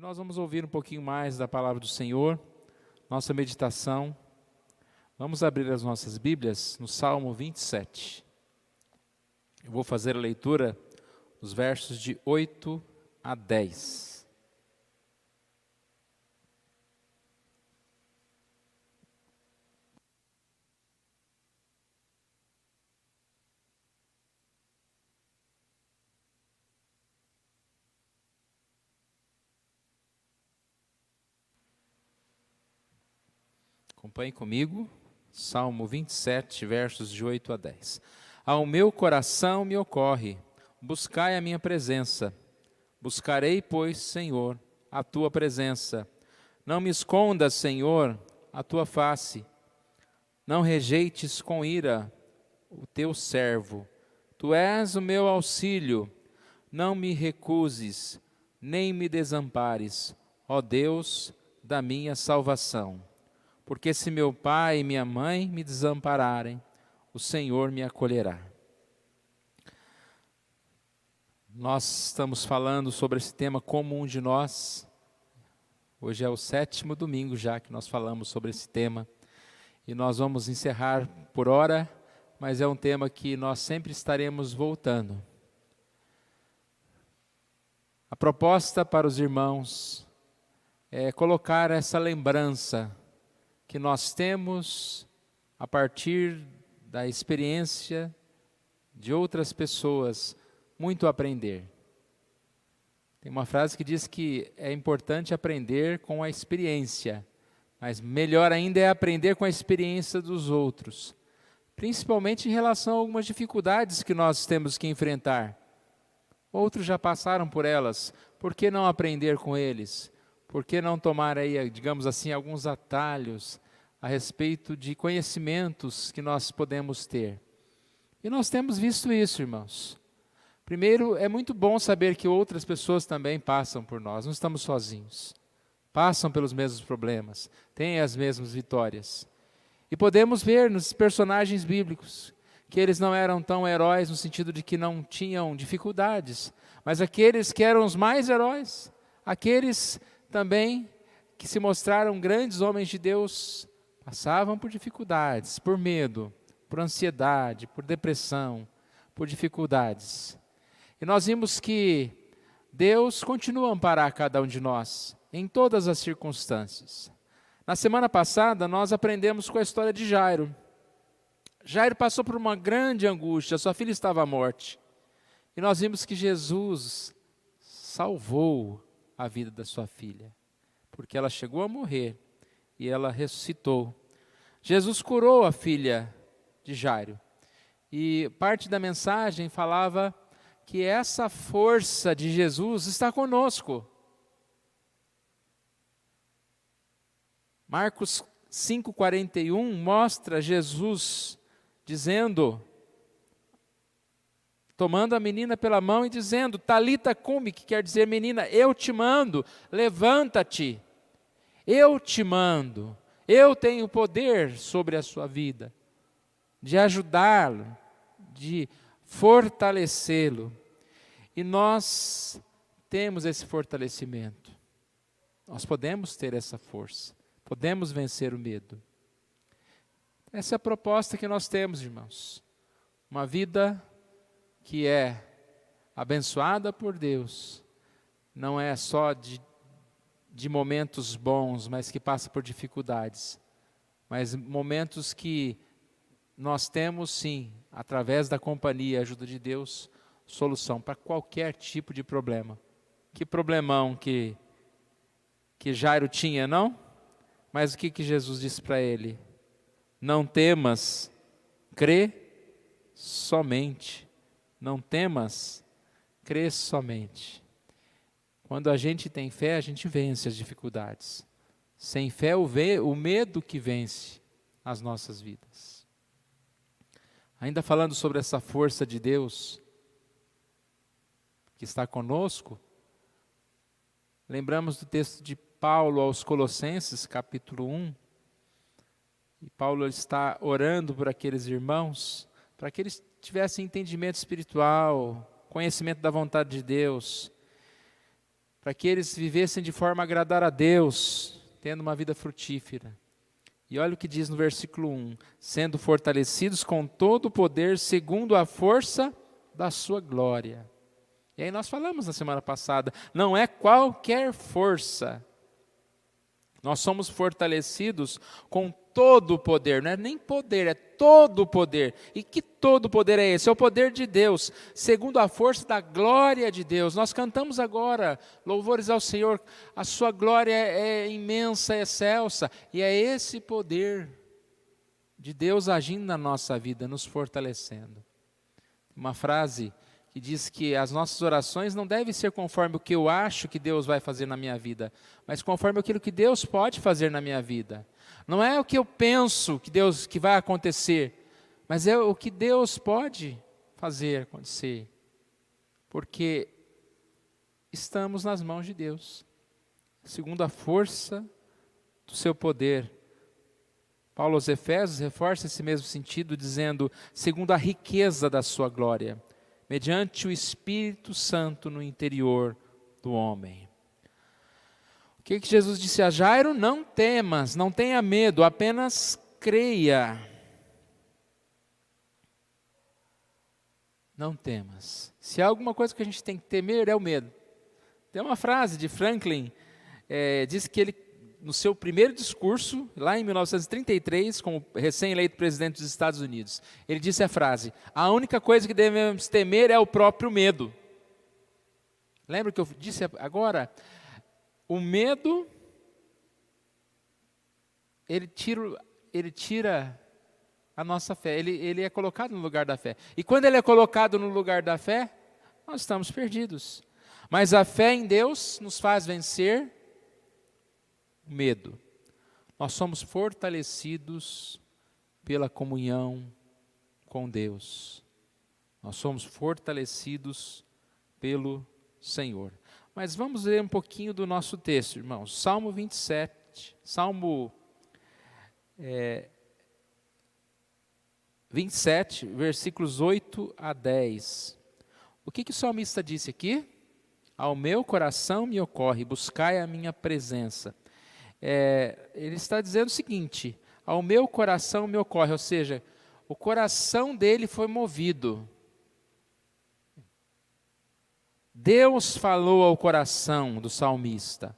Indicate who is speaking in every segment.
Speaker 1: nós vamos ouvir um pouquinho mais da palavra do Senhor, nossa meditação. Vamos abrir as nossas Bíblias no Salmo 27. Eu vou fazer a leitura dos versos de 8 a 10. Acompanhe comigo, Salmo 27, versos de 8 a 10. Ao meu coração me ocorre, buscai a minha presença. Buscarei, pois, Senhor, a tua presença. Não me escondas, Senhor, a tua face. Não rejeites com ira o teu servo. Tu és o meu auxílio. Não me recuses, nem me desampares, ó Deus da minha salvação. Porque se meu pai e minha mãe me desampararem, o Senhor me acolherá. Nós estamos falando sobre esse tema comum de nós. Hoje é o 7º domingo já que nós falamos sobre esse tema. E nós vamos encerrar por hora, mas é um tema que nós sempre estaremos voltando. A proposta para os irmãos é colocar essa lembrança que nós temos a partir da experiência de outras pessoas, muito a aprender. Tem uma frase que diz que é importante aprender com a experiência, mas melhor ainda é aprender com a experiência dos outros, principalmente em relação a algumas dificuldades que nós temos que enfrentar. Outros já passaram por elas, por que não aprender com eles? Por que não tomar aí, digamos assim, alguns atalhos a respeito de conhecimentos que nós podemos ter? E nós temos visto isso, irmãos. Primeiro, é muito bom saber que outras pessoas também passam por nós, não estamos sozinhos. Passam pelos mesmos problemas, têm as mesmas vitórias. E podemos ver nos personagens bíblicos que eles não eram tão heróis no sentido de que não tinham dificuldades, mas aqueles que eram os mais heróis, aqueles também que se mostraram grandes homens de Deus, passavam por dificuldades, por medo, por ansiedade, por depressão, por dificuldades. E nós vimos que Deus continua a amparar cada um de nós, em todas as circunstâncias. Na semana passada, nós aprendemos com a história de Jairo. Jairo passou por uma grande angústia, sua filha estava à morte. E nós vimos que Jesus salvou a vida da sua filha, porque ela chegou a morrer e ela ressuscitou. Jesus curou a filha de Jairo. E parte da mensagem falava que essa força de Jesus está conosco. Marcos 5,41 mostra Jesus dizendo, tomando a menina pela mão e dizendo, Talita cumi, que quer dizer, menina, eu te mando, levanta-te. Eu te mando, eu tenho poder sobre a sua vida, de ajudá-lo, de fortalecê-lo. E nós temos esse fortalecimento. Nós podemos ter essa força, podemos vencer o medo. Essa é a proposta que nós temos, irmãos. Uma vida que é abençoada por Deus, não é só de momentos bons, mas que passa por dificuldades. Mas momentos que nós temos sim, através da companhia e ajuda de Deus, solução para qualquer tipo de problema. Que problemão que Jairo tinha, não? Mas o que Jesus disse para ele? Não temas, crê somente. Não temas, crê somente. Quando a gente tem fé, a gente vence as dificuldades. Sem fé, o medo que vence as nossas vidas. Ainda falando sobre essa força de Deus que está conosco, lembramos do texto de Paulo aos Colossenses, capítulo 1. E Paulo está orando por aqueles irmãos, para que eles tivessem entendimento espiritual, conhecimento da vontade de Deus. para que eles vivessem de forma a agradar a Deus, tendo uma vida frutífera. E olha o que diz no versículo 1: sendo fortalecidos com todo o poder segundo a força da sua glória. E aí nós falamos na semana passada, não é qualquer força. Nós somos fortalecidos com todo o poder, não é nem poder, é todo o poder. E que todo o poder é esse? É o poder de Deus, segundo a força da glória de Deus. Nós cantamos agora, louvores ao Senhor, a sua glória é imensa, é excelsa, e é esse poder de Deus agindo na nossa vida, nos fortalecendo. Uma frase que diz que as nossas orações não devem ser conforme o que eu acho que Deus vai fazer na minha vida, mas conforme aquilo que Deus pode fazer na minha vida. Não é o que eu penso que vai acontecer, mas é o que Deus pode fazer acontecer. Porque estamos nas mãos de Deus, segundo a força do seu poder. Paulo aos Efésios reforça esse mesmo sentido, dizendo, segundo a riqueza da sua glória, mediante o Espírito Santo no interior do homem. O que Jesus disse a Jairo? Não temas, não tenha medo, apenas creia. Não temas. Se há alguma coisa que a gente tem que temer, é o medo. Tem uma frase de Franklin, diz que ele, no seu primeiro discurso, lá em 1933, como recém-eleito presidente dos Estados Unidos, ele disse a frase, a única coisa que devemos temer é o próprio medo. Lembra que eu disse agora? O medo, ele tira a nossa fé, ele é colocado no lugar da fé. E quando ele é colocado no lugar da fé, nós estamos perdidos. Mas a fé em Deus nos faz vencer o medo. Nós somos fortalecidos pela comunhão com Deus. Nós somos fortalecidos pelo Senhor. Mas vamos ler um pouquinho do nosso texto, irmãos. Salmo 27, Salmo 27, versículos 8 a 10. O que o salmista disse aqui? Ao meu coração me ocorre, buscai a minha presença. Ele está dizendo o seguinte, ao meu coração me ocorre, ou seja, o coração dele foi movido. Deus falou ao coração do salmista.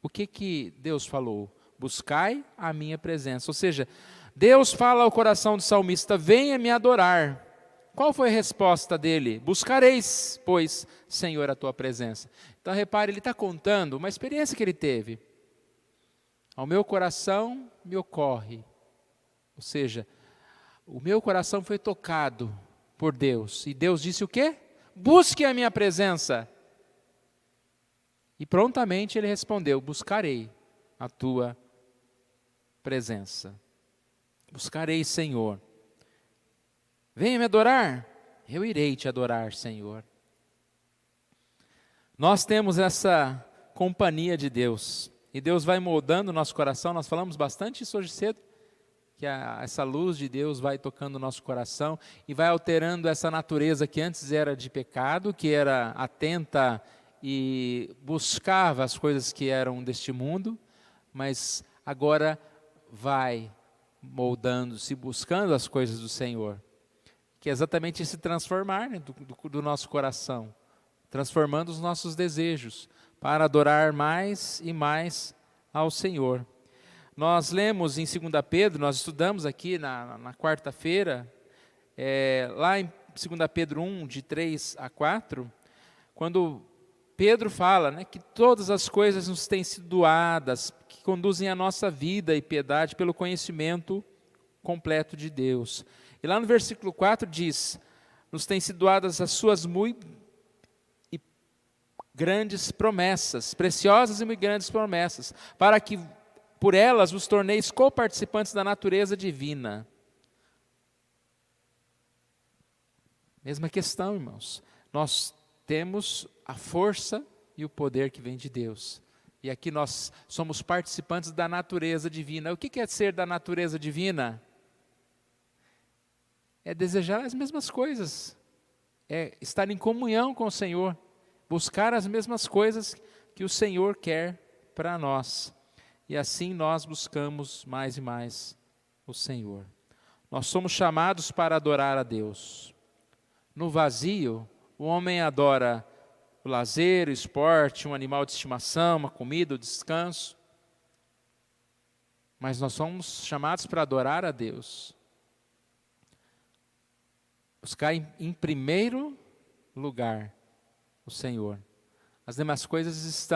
Speaker 1: O que Deus falou? Buscai a minha presença. Ou seja, Deus fala ao coração do salmista, venha me adorar. Qual foi a resposta dele? Buscareis, pois, Senhor, a tua presença. Então repare, ele está contando uma experiência que ele teve. Ao meu coração me ocorre. Ou seja, o meu coração foi tocado por Deus. E Deus disse o quê? Busque a minha presença. E prontamente ele respondeu, buscarei a tua presença. Buscarei, Senhor. Venha me adorar? Eu irei te adorar, Senhor. Nós temos essa companhia de Deus. E Deus vai moldando o nosso coração. Nós falamos bastante isso hoje cedo. Que essa luz de Deus vai tocando o nosso coração e vai alterando essa natureza que antes era de pecado, que era atenta e buscava as coisas que eram deste mundo, mas agora vai moldando-se, buscando as coisas do Senhor, que é exatamente esse transformar, né, do nosso coração, transformando os nossos desejos para adorar mais e mais ao Senhor. Nós lemos em 2 Pedro, nós estudamos aqui na quarta-feira, lá em 2 Pedro 1, de 3 a 4, quando Pedro fala, né, que todas as coisas nos têm sido doadas, que conduzem a nossa vida e piedade pelo conhecimento completo de Deus. E lá no versículo 4 diz, nos têm sido doadas as suas muito grandes promessas, preciosas e muito grandes promessas, para que por elas vos torneis coparticipantes da natureza divina. Mesma questão, irmãos. Nós temos a força e o poder que vem de Deus. E aqui nós somos participantes da natureza divina. O que é ser da natureza divina? É desejar as mesmas coisas. É estar em comunhão com o Senhor. Buscar as mesmas coisas que o Senhor quer para nós. E assim nós buscamos mais e mais o Senhor. Nós somos chamados para adorar a Deus. No vazio, o homem adora o lazer, o esporte, um animal de estimação, uma comida, o descanso. Mas nós somos chamados para adorar a Deus. Buscar em primeiro lugar o Senhor. As demais coisas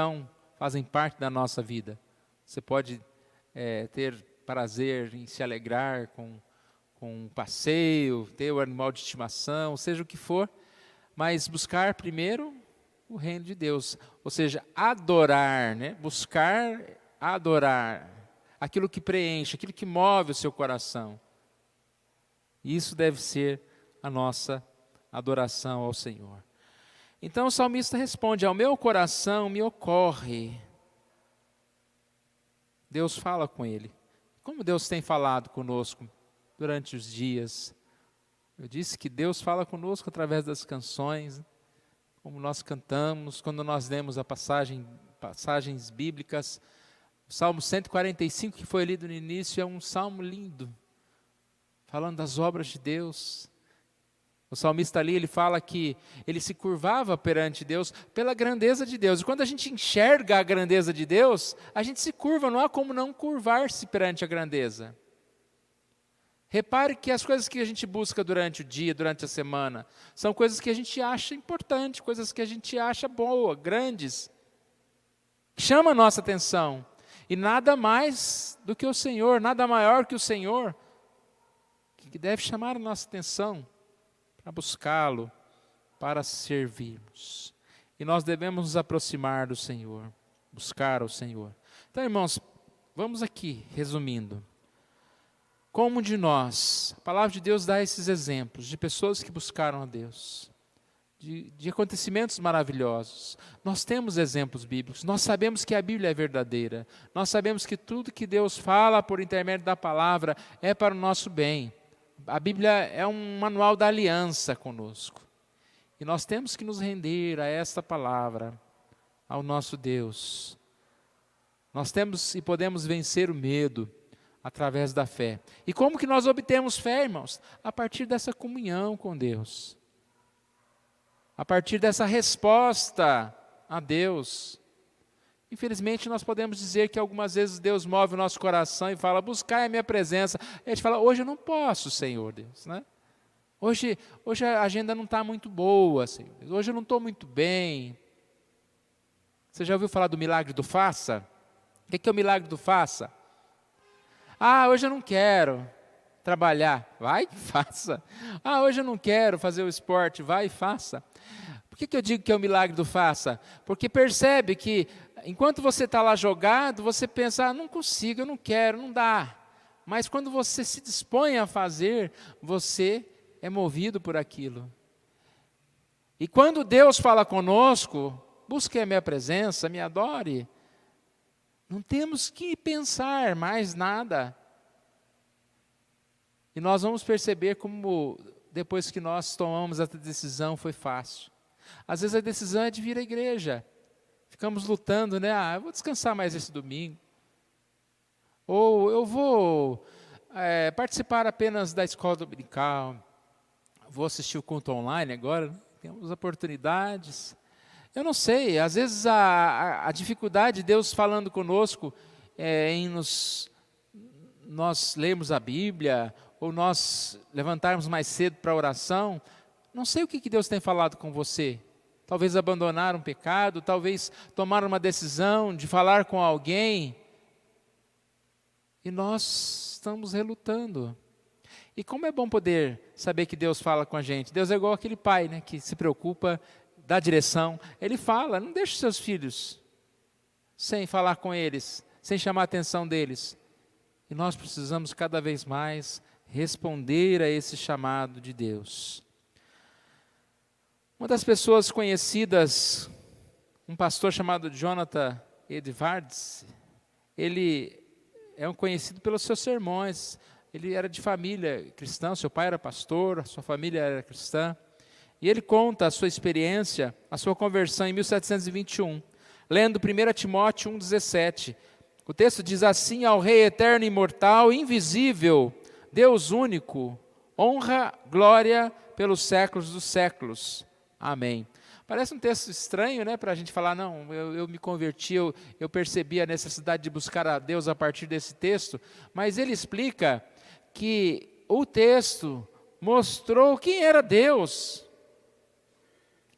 Speaker 1: fazem parte da nossa vida. Você pode ter prazer em se alegrar com um passeio, ter o animal de estimação, seja o que for, mas buscar primeiro o reino de Deus. Ou seja, adorar, né? Buscar adorar aquilo que preenche, aquilo que move o seu coração. Isso deve ser a nossa adoração ao Senhor. Então o salmista responde: ao meu coração me ocorre. Deus fala com ele. Como Deus tem falado conosco durante os dias? Eu disse que Deus fala conosco através das canções, como nós cantamos, quando nós lemos passagens bíblicas. O Salmo 145, que foi lido no início, é um salmo lindo, falando das obras de Deus. O salmista ali, ele fala que ele se curvava perante Deus pela grandeza de Deus. E quando a gente enxerga a grandeza de Deus, a gente se curva, não há como não curvar-se perante a grandeza. Repare que as coisas que a gente busca durante o dia, durante a semana, são coisas que a gente acha importante, coisas que a gente acha boa, grandes, que chamam a nossa atenção. E nada mais do que o Senhor, nada maior que o Senhor, que deve chamar a nossa atenção para buscá-lo, para servirmos. E nós devemos nos aproximar do Senhor, buscar o Senhor. Então, irmãos, vamos aqui, resumindo. Como de nós, a palavra de Deus dá esses exemplos de pessoas que buscaram a Deus, de acontecimentos maravilhosos. Nós temos exemplos bíblicos, nós sabemos que a Bíblia é verdadeira, nós sabemos que tudo que Deus fala por intermédio da palavra é para o nosso bem. A Bíblia é um manual da aliança conosco. E nós temos que nos render a esta palavra, ao nosso Deus. Nós temos e podemos vencer o medo através da fé. E como que nós obtemos fé, irmãos? A partir dessa comunhão com Deus. A partir dessa resposta a Deus. Infelizmente, nós podemos dizer que algumas vezes Deus move o nosso coração e fala: buscai a minha presença. E a gente fala: hoje eu não posso, Senhor Deus, né? Hoje a agenda não está muito boa, Senhor Deus. Hoje eu não estou muito bem. Você já ouviu falar do milagre do faça? O que é o milagre do faça? Ah, hoje eu não quero trabalhar. Vai e faça. Ah, hoje eu não quero fazer o esporte. Vai e faça. Por que eu digo que é o milagre do faça? Porque percebe que enquanto você está lá jogado, você pensa: ah, não consigo, eu não quero, não dá. Mas quando você se dispõe a fazer, você é movido por aquilo. E quando Deus fala conosco: busque a minha presença, me adore, não temos que pensar mais nada. E nós vamos perceber como, depois que nós tomamos essa decisão, foi fácil. Às vezes a decisão é de vir à igreja. Ficamos lutando, né? Ah, eu vou descansar mais esse domingo. Ou eu vou participar apenas da escola dominical. Vou assistir o culto online agora. Temos oportunidades. Eu não sei, às vezes a dificuldade de Deus falando conosco em nós lermos a Bíblia, ou nós levantarmos mais cedo para a oração. Não sei o que Deus tem falado com você. Talvez abandonar um pecado, talvez tomar uma decisão de falar com alguém. E nós estamos relutando. E como é bom poder saber que Deus fala com a gente. Deus é igual aquele pai, né, que se preocupa, dá direção. Ele fala: não deixe seus filhos sem falar com eles, sem chamar a atenção deles. E nós precisamos cada vez mais responder a esse chamado de Deus. Uma das pessoas conhecidas, um pastor chamado Jonathan Edwards, ele é conhecido pelos seus sermões. Ele era de família cristã, seu pai era pastor, sua família era cristã. E ele conta a sua experiência, a sua conversão em 1721. lendo 1 Timóteo 1,17. O texto diz assim: ao Rei eterno, imortal, invisível, Deus único, honra, glória pelos séculos dos séculos. Amém. Parece um texto estranho, né, para a gente falar, não, eu me converti, eu percebi a necessidade de buscar a Deus a partir desse texto, mas ele explica que o texto mostrou quem era Deus,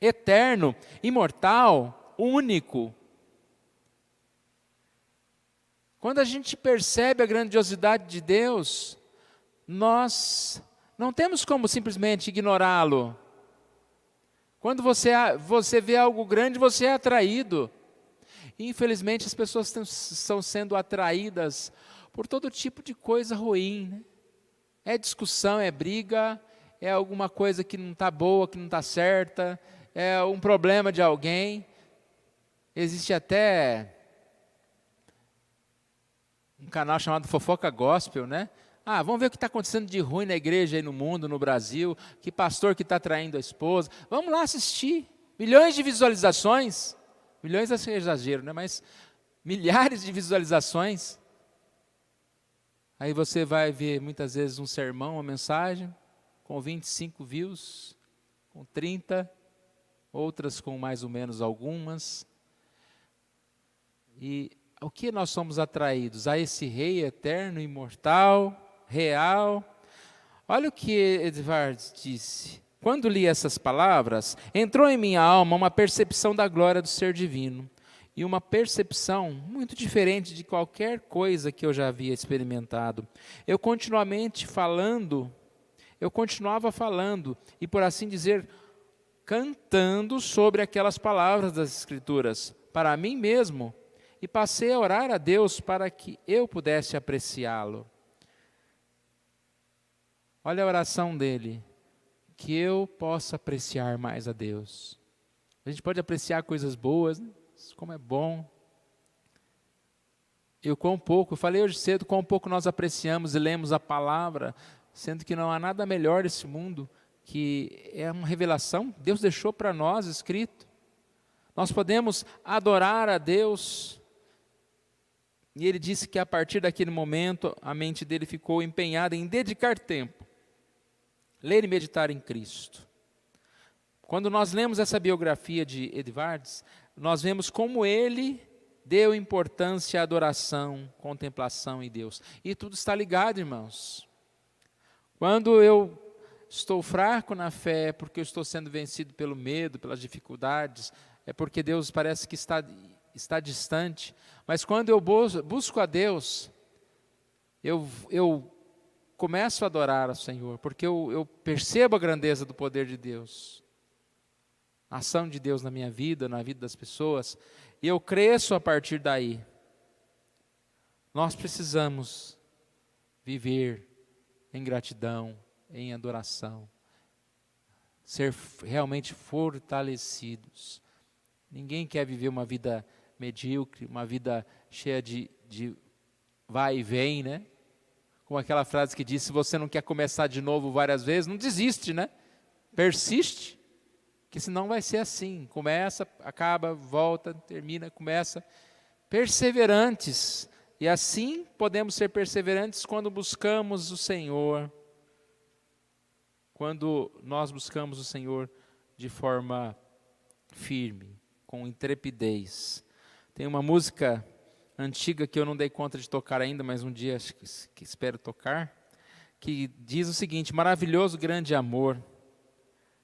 Speaker 1: eterno, imortal, único. Quando a gente percebe a grandiosidade de Deus, nós não temos como simplesmente ignorá-lo. Quando você vê algo grande, você é atraído. E, infelizmente, as pessoas estão sendo atraídas por todo tipo de coisa ruim, né? É discussão, é briga, é alguma coisa que não está boa, que não está certa, é um problema de alguém. Existe até um canal chamado Fofoca Gospel, né? Vamos ver o que está acontecendo de ruim na igreja aí no mundo, no Brasil, que pastor que está traindo a esposa. Vamos lá assistir. Milhões de visualizações. Milhões é exagero, né? Mas milhares de visualizações. Aí você vai ver muitas vezes um sermão, uma mensagem, com 25 views, com 30, outras com mais ou menos algumas. E ao que nós somos atraídos? A esse Rei eterno, imortal, real. Olha o que Edwards disse. Quando li essas palavras, entrou em minha alma uma percepção da glória do ser divino. E uma percepção muito diferente de qualquer coisa que eu já havia experimentado. Eu continuava falando, e por assim dizer, cantando sobre aquelas palavras das Escrituras, para mim mesmo, e passei a orar a Deus para que eu pudesse apreciá-lo. Olha a oração dele, que eu possa apreciar mais a Deus. A gente pode apreciar coisas boas, né? Como é bom. Eu falei hoje cedo, quão pouco nós apreciamos e lemos a palavra, sendo que não há nada melhor nesse mundo, que é uma revelação, Deus deixou para nós escrito. Nós podemos adorar a Deus. E ele disse que a partir daquele momento, a mente dele ficou empenhada em dedicar tempo, ler e meditar em Cristo. Quando nós lemos essa biografia de Edwards, nós vemos como ele deu importância à adoração, contemplação em Deus. E tudo está ligado, irmãos. Quando eu estou fraco na fé, porque eu estou sendo vencido pelo medo, pelas dificuldades, é porque Deus parece que está distante. Mas quando eu busco a Deus, eu começo a adorar ao Senhor, porque eu percebo a grandeza do poder de Deus, a ação de Deus na minha vida, na vida das pessoas, e eu cresço a partir daí. Nós precisamos viver em gratidão, em adoração, ser realmente fortalecidos. Ninguém quer viver uma vida medíocre, uma vida cheia de vai e vem, né? Como aquela frase que diz, se você não quer começar de novo várias vezes, não desiste, né? Persiste, que senão vai ser assim, começa, acaba, volta, termina, começa. Perseverantes, e assim podemos ser perseverantes quando buscamos o Senhor, quando nós buscamos o Senhor de forma firme, com intrepidez. Tem uma música antiga que eu não dei conta de tocar ainda, mas um dia acho que espero tocar, que diz o seguinte: maravilhoso grande amor,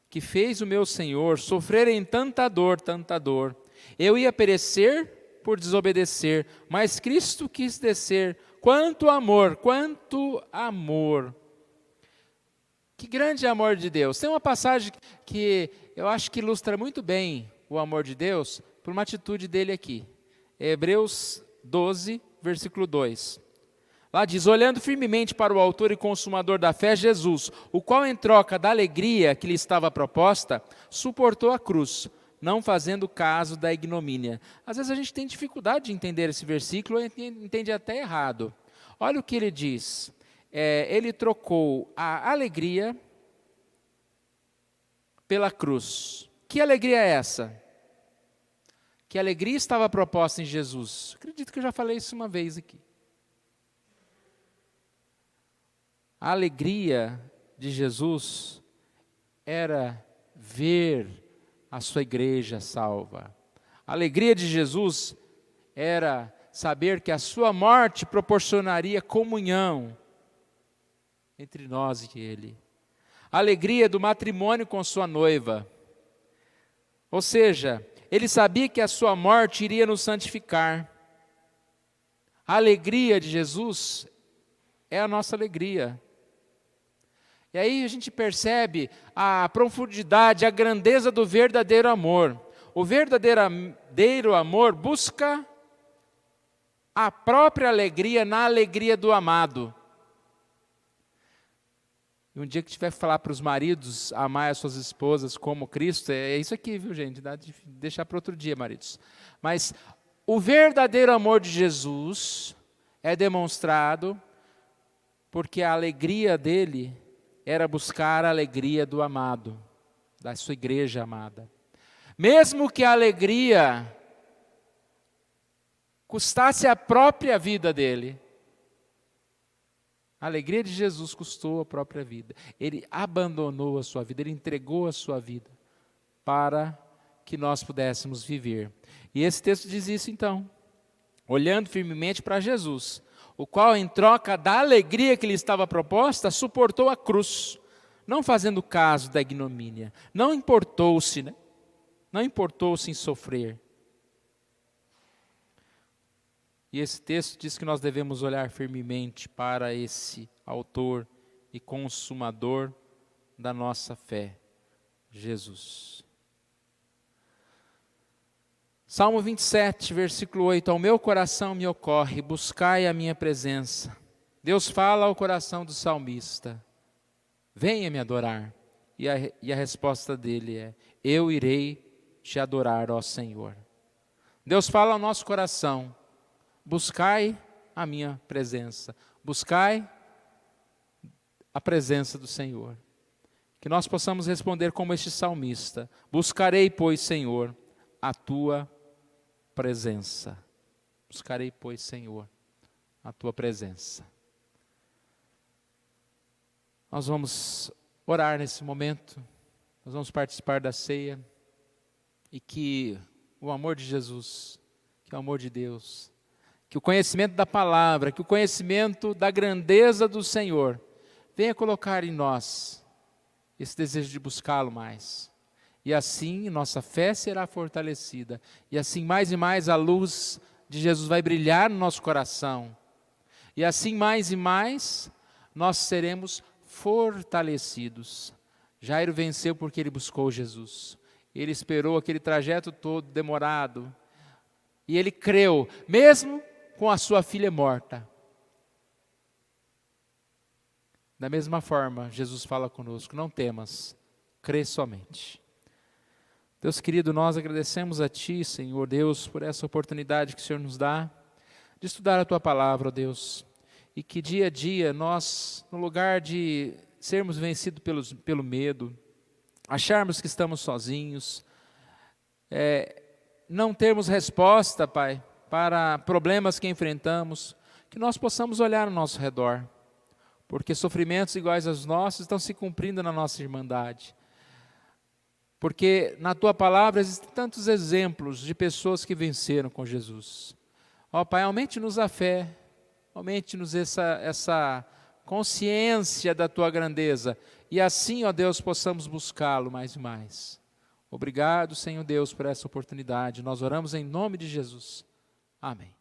Speaker 1: que fez o meu Senhor sofrer em tanta dor, eu ia perecer por desobedecer, mas Cristo quis descer, quanto amor, que grande amor de Deus. Tem uma passagem que eu acho que ilustra muito bem o amor de Deus, por uma atitude dele aqui, Hebreus 12, versículo 2. Lá diz, olhando firmemente para o autor e consumador da fé, Jesus, o qual em troca da alegria que lhe estava proposta, suportou a cruz, não fazendo caso da ignomínia. Às vezes a gente tem dificuldade de entender esse versículo, entende até errado. Olha o que ele diz, ele trocou a alegria pela cruz. Que alegria é essa? Que alegria estava proposta em Jesus? Acredito que eu já falei isso uma vez aqui. A alegria de Jesus era ver a sua igreja salva. A alegria de Jesus era saber que a sua morte proporcionaria comunhão entre nós e Ele. A alegria do matrimônio com sua noiva. Ou seja, ele sabia que a sua morte iria nos santificar. A alegria de Jesus é a nossa alegria. E aí a gente percebe a profundidade, a grandeza do verdadeiro amor. O verdadeiro amor busca a própria alegria na alegria do amado. E um dia que tiver que falar para os maridos amar as suas esposas como Cristo, é isso aqui, viu, gente? Dá de deixar para outro dia, maridos. Mas o verdadeiro amor de Jesus é demonstrado porque a alegria dele era buscar a alegria do amado, da sua igreja amada. Mesmo que a alegria custasse a própria vida dele, a alegria de Jesus custou a própria vida. Ele abandonou a sua vida, ele entregou a sua vida para que nós pudéssemos viver. E esse texto diz isso então, olhando firmemente para Jesus, o qual em troca da alegria que lhe estava proposta, suportou a cruz, não fazendo caso da ignomínia, não importou-se em sofrer. E esse texto diz que nós devemos olhar firmemente para esse autor e consumador da nossa fé, Jesus. Salmo 27, versículo 8, ao meu coração me ocorre, buscai a minha presença. Deus fala ao coração do salmista, venha me adorar. E a resposta dele é, eu irei te adorar, ó Senhor. Deus fala ao nosso coração, buscai a minha presença, buscai a presença do Senhor. Que nós possamos responder como este salmista, buscarei, pois, Senhor, a tua presença. Buscarei, pois, Senhor, a tua presença. Nós vamos orar nesse momento, nós vamos participar da ceia, e que o amor de Jesus, que o amor de Deus, que o conhecimento da palavra, que o conhecimento da grandeza do Senhor, venha colocar em nós esse desejo de buscá-lo mais. E assim nossa fé será fortalecida. E assim mais e mais a luz de Jesus vai brilhar no nosso coração. E assim mais e mais nós seremos fortalecidos. Jairo venceu porque ele buscou Jesus. Ele esperou aquele trajeto todo demorado. E ele creu, mesmo com a sua filha morta. Da mesma forma, Jesus fala conosco, não temas, crê somente. Deus querido, nós agradecemos a Ti, Senhor Deus, por essa oportunidade que o Senhor nos dá, de estudar a Tua palavra, ó Deus, e que dia a dia nós, no lugar de sermos vencidos pelo medo, acharmos que estamos sozinhos, não termos resposta, Pai, para problemas que enfrentamos, que nós possamos olhar ao nosso redor, porque sofrimentos iguais aos nossos estão se cumprindo na nossa irmandade. Porque na Tua palavra existem tantos exemplos de pessoas que venceram com Jesus. Ó Pai, aumente-nos a fé, aumente-nos essa consciência da Tua grandeza, e assim, ó Deus, possamos buscá-lo mais e mais. Obrigado, Senhor Deus, por essa oportunidade. Nós oramos em nome de Jesus. Amém.